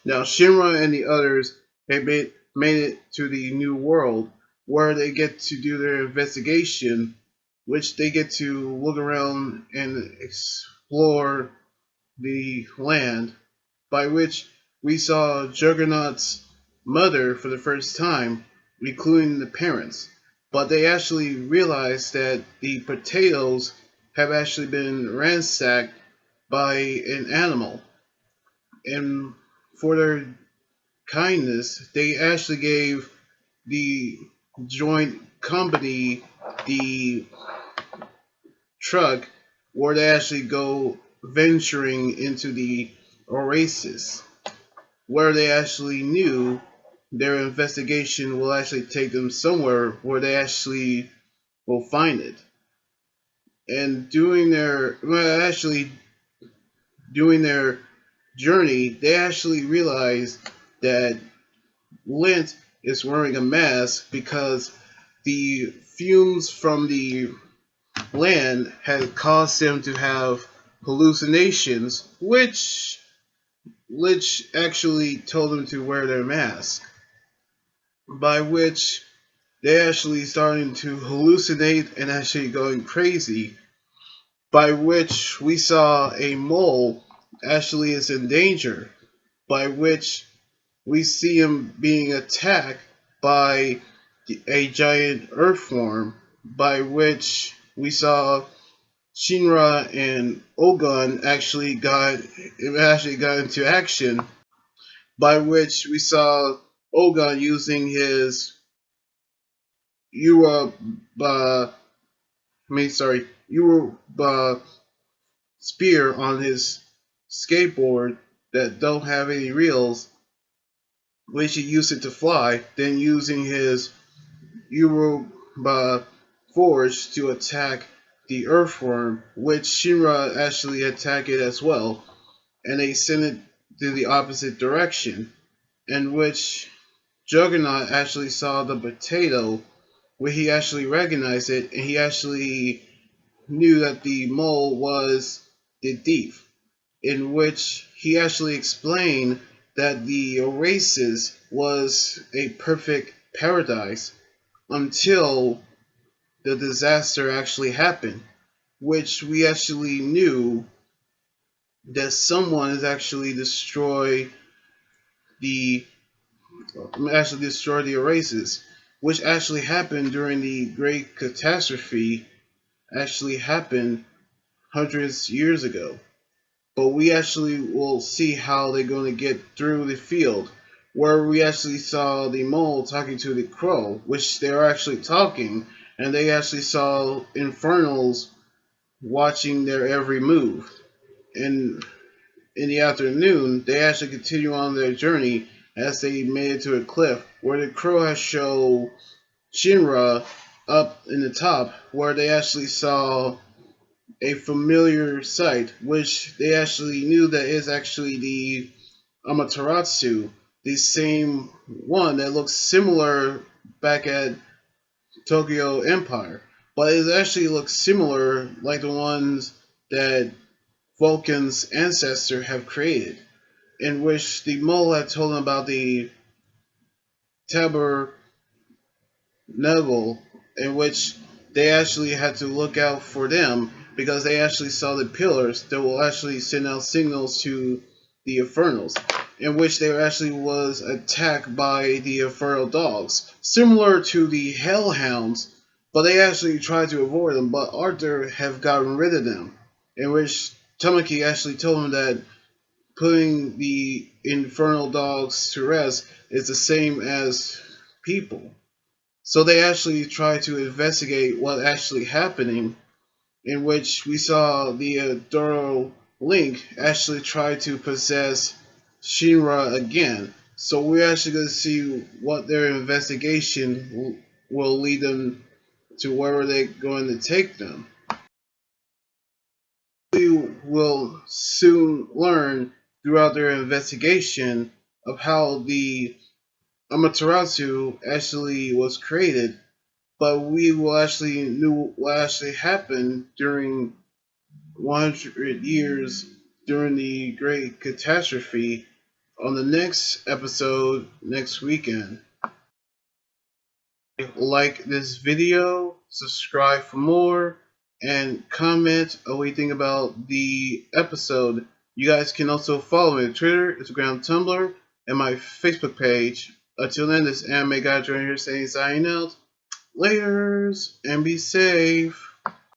Now Shinra and the others have made it to the new world where they get to do their investigation, which they get to look around and explore the land, by which we saw Juggernaut's mother for the first time, including the parents. But they actually realized that the potatoes have actually been ransacked by an animal. And for their kindness, they actually gave the joint company the truck where they actually go venturing into the Oasis, where they actually knew their investigation will actually take them somewhere where they actually will find it. And doing their journey, they actually realized that Lint is wearing a mask because the fumes from the land had caused him to have hallucinations, which actually told him to wear their mask. By which they actually starting to hallucinate and actually going crazy. By which we saw a mole actually is in danger. By which we see him being attacked by a giant earthworm. By which we saw Shinra and Ogun actually got into action, by which we saw Ogun using his Euro Euro spear on his skateboard that don't have any reels, which he used it to fly, then using his Euro forge to attack the earthworm, which Shinra actually attacked it as well, and they sent it to the opposite direction, in which Juggernaut actually saw the potato, where he actually recognized it, and he actually knew that the mole was the thief, in which he actually explained that the Oasis was a perfect paradise until the disaster actually happened, which we actually knew that someone has the actually destroyed the Oasis, which actually happened during the Great Catastrophe, actually happened hundreds of years ago. But we actually will see how they're going to get through the field, where we actually saw the mole talking to the crow, which they were actually talking, and they actually saw infernals watching their every move. And in the afternoon, they actually continue on their journey as they made it to a cliff where the crow has shown Shinra up in the top, where they actually saw a familiar sight, which they actually knew that is actually the Amatersu, the same one that looks similar back at Tokyo Empire, but it actually looks similar like the ones that Vulcan's ancestor have created, in which the mole had told him about the tabernacle, in which they actually had to look out for them because they actually saw the pillars that will actually send out signals to the Infernals, in which they actually was attacked by the Infernal dogs, similar to the Hellhounds, but they actually tried to avoid them, but Arthur have gotten rid of them, in which Tamaki actually told him that putting the infernal dogs to rest is the same as people. So they actually tried to investigate what actually happening, in which we saw the Doro Link actually try to possess Shinra again. So we're actually going to see what their investigation will lead them to where they're going to take them. We will soon learn throughout their investigation of how the Amaterasu actually was created, but we will actually knew what actually happened during 100 years during the Great Catastrophe on the next episode next weekend. Like this video, subscribe for more, and comment what you think about the episode. You guys can also follow me on Twitter, Instagram, Tumblr, and my Facebook page. Until then, this anime guy joining here saying signing out. Laters, and be safe.